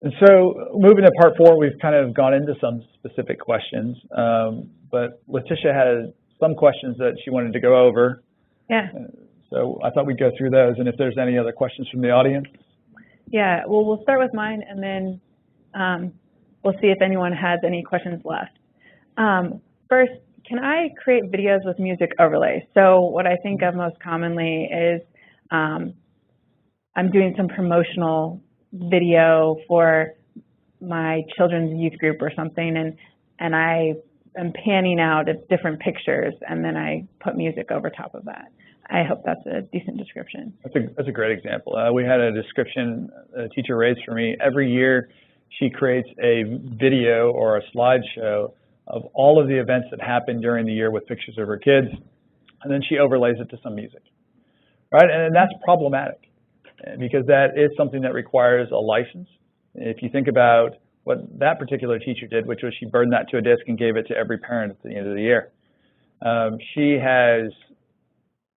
And so moving to part 4, we've kind of gone into some specific questions, but Letitia had some questions that she wanted to go over. Yeah. So I thought we'd go through those, and if there's any other questions from the audience. Yeah, well, we'll start with mine, and then we'll see if anyone has any questions left. First, can I create videos with music overlays? So what I think of most commonly is I'm doing some promotional video for my children's youth group or something, and I am panning out different pictures, and then I put music over top of that. I hope that's a decent description. That's a great example. We had a description a teacher raised for me. Every year she creates a video or a slideshow of all of the events that happened during the year with pictures of her kids, and then she overlays it to some music, right? And that's problematic because that is something that requires a license. If you think about what that particular teacher did, which was she burned that to a disk and gave it to every parent at the end of the year. She has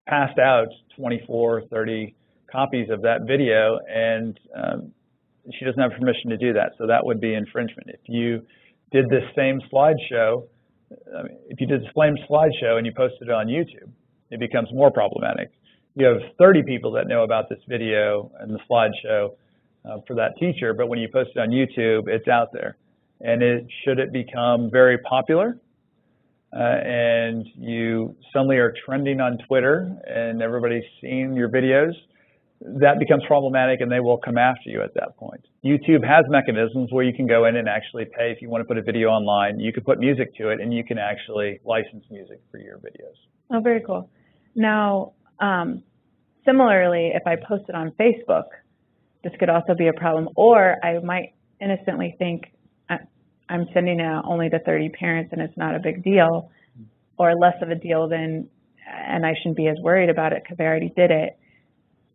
passed out 24, 30 copies of that video, and she doesn't have permission to do that, so that would be infringement. If you did this same slideshow, if you did the same slideshow and you posted it on YouTube, it becomes more problematic. You have 30 people that know about this video and the slideshow for that teacher, but when you post it on YouTube, it's out there. And should it become very popular, and you suddenly are trending on Twitter and everybody's seeing your videos, that becomes problematic and they will come after you at that point. YouTube has mechanisms where you can go in and actually pay if you want to put a video online. You can put music to it and you can actually license music for your videos. Oh, very cool. Now, similarly, if I post it on Facebook, this could also be a problem. Or I might innocently think I'm sending it only to 30 parents and it's not a big deal, or less of a deal than, and I shouldn't be as worried about it because I already did it.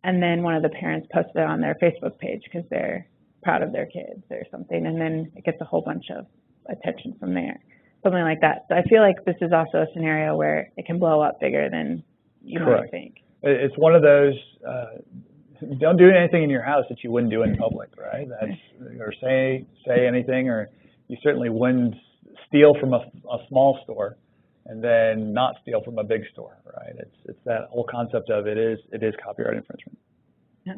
And then one of the parents posted it on their Facebook page because they're proud of their kids or something, and then it gets a whole bunch of attention from there, something like that. So I feel like this is also a scenario where it can blow up bigger than you might think. It's one of those, don't do anything in your house that you wouldn't do in public, right? Or say anything, or you certainly wouldn't steal from a small store and then not steal from a big store, right? It's that whole concept of it is copyright infringement. Yeah.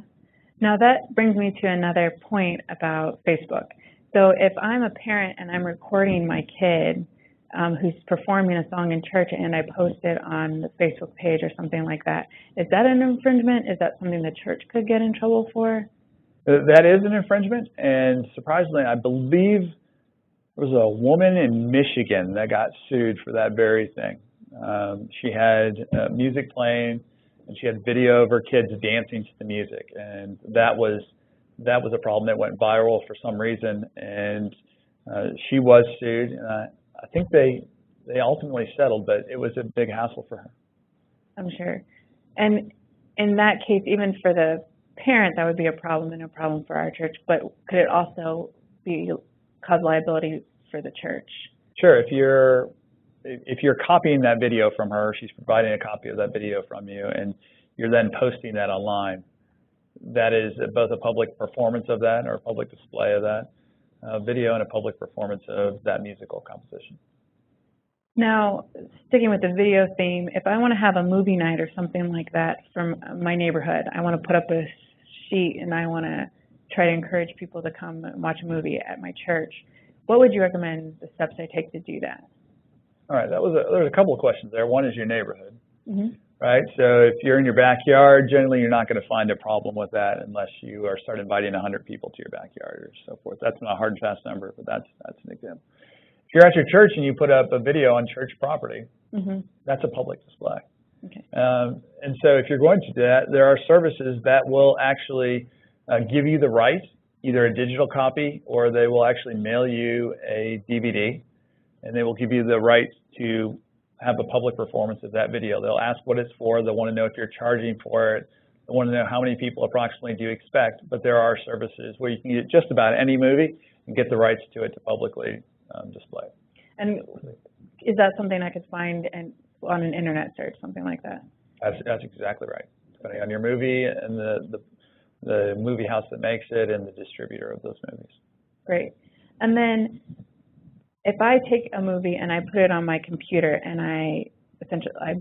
Now that brings me to another point about Facebook. So if I'm a parent and I'm recording my kid who's performing a song in church and I post it on the Facebook page or something like that, is that an infringement? Is that something the church could get in trouble for? That is an infringement, and surprisingly, I believe there was a woman in Michigan that got sued for that very thing. She had music playing, and she had video of her kids dancing to the music, and that was a problem that went viral for some reason, and she was sued. And I think they ultimately settled, but it was a big hassle for her. I'm sure. And in that case, even for the parent, that would be a problem and a problem for our church, but could it also cause liability for the church? Sure. If you're copying that video from her, she's providing a copy of that video from you, and you're then posting that online, that is both a public performance of that or a public display of that video and a public performance of that musical composition. Now, sticking with the video theme, if I want to have a movie night or something like that from my neighborhood, I want to put up a sheet and I want to try to encourage people to come and watch a movie at my church, what would you recommend the steps I take to do that? All right, there's a couple of questions there. One is your neighborhood, right? So if you're in your backyard, generally you're not going to find a problem with that unless you start inviting 100 people to your backyard or so forth. That's not a hard and fast number, but that's an example. If you're at your church and you put up a video on church property, that's a public display. Okay. And so if you're going to do that, there are services that will actually give you the right, either a digital copy or they will actually mail you a DVD, and they will give you the right to have a public performance of that video. They'll ask what it's for. They'll want to know if you're charging for it. They want to know how many people approximately do you expect. But there are services where you can get just about any movie and get the rights to it to publicly display it. And is that something I could find on an internet search, something like that? That's exactly right. Depending on your movie and the movie house that makes it and the distributor of those movies. Great. And then if I take a movie and I put it on my computer and I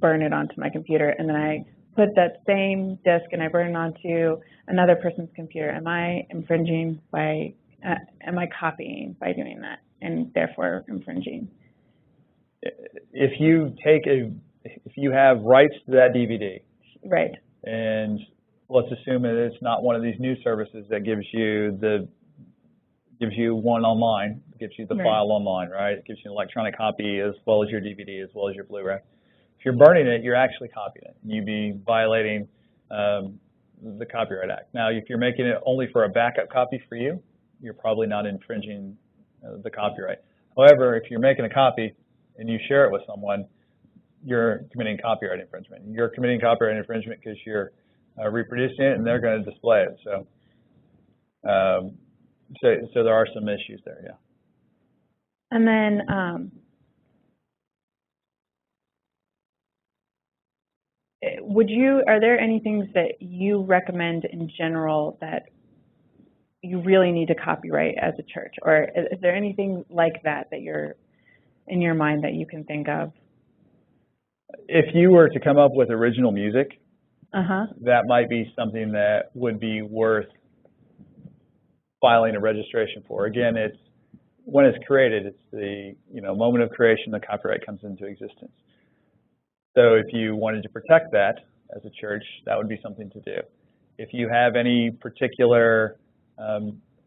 burn it onto my computer, and then I put that same disc and I burn it onto another person's computer, am I infringing by, am I copying by doing that and therefore infringing? If you have rights to that DVD, right, and let's assume that it's not one of these news services that gives you one online, gives you the right. file online, right? It gives you an electronic copy as well as your DVD, as well as your Blu-ray. If you're burning it, you're actually copying it. You'd be violating the Copyright Act. Now, if you're making it only for a backup copy for you, you're probably not infringing the copyright. However, if you're making a copy and you share it with someone, you're committing copyright infringement. You're committing copyright infringement because you're reproducing it and they're going to display it. So there are some issues there, yeah. And then are there any things that you recommend in general that you really need to copyright as a church? Or is there anything like that you're in your mind that you can think of? If you were to come up with original music, that might be something that would be worth filing a registration for. Again, when it's created, it's the moment of creation the copyright comes into existence. So if you wanted to protect that as a church, that would be something to do. If you have any particular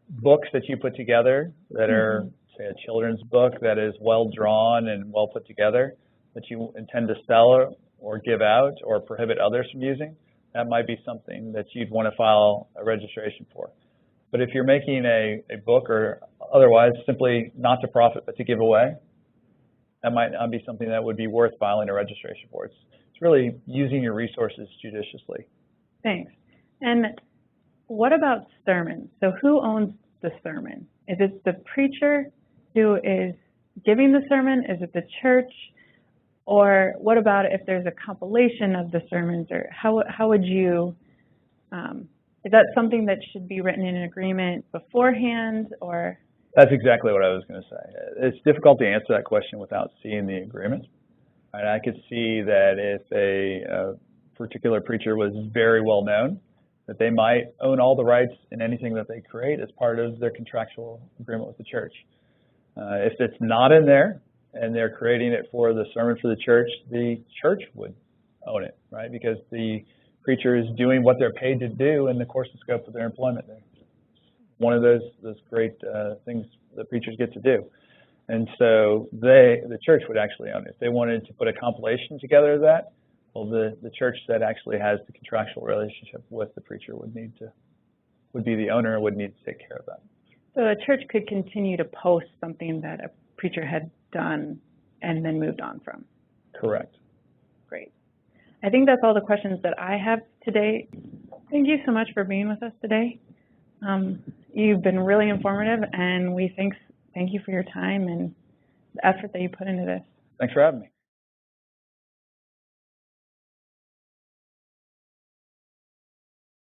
books that you put together that are, say, a children's book that is well drawn and well put together that you intend to sell or give out or prohibit others from using, that might be something that you'd want to file a registration for. But if you're making a book or otherwise simply not to profit but to give away, that might not be something that would be worth filing a registration for. It's really using your resources judiciously. Thanks. And what about sermons? So who owns the sermon? Is it the preacher who is giving the sermon? Is it the church? Or what about if there's a compilation of the sermons? Or how would you, is that something that should be written in an agreement beforehand? Or? That's exactly what I was going to say. It's difficult to answer that question without seeing the agreement. Right? I could see that if a particular preacher was very well known, that they might own all the rights in anything that they create as part of their contractual agreement with the church. If it's not in there and they're creating it for the sermon for the church would own it, right? Because the preacher is doing what they're paid to do in the course and scope of their employment there. One of those great things that preachers get to do. And so the church would actually own it. If they wanted to put a compilation together of that, well, the church that actually has the contractual relationship with the preacher would be the owner and would need to take care of that. So a church could continue to post something that a preacher had done and then moved on from? Correct. Great. I think that's all the questions that I have today. Thank you so much for being with us today. You've been really informative, and we thank you for your time and the effort that you put into this. Thanks for having me.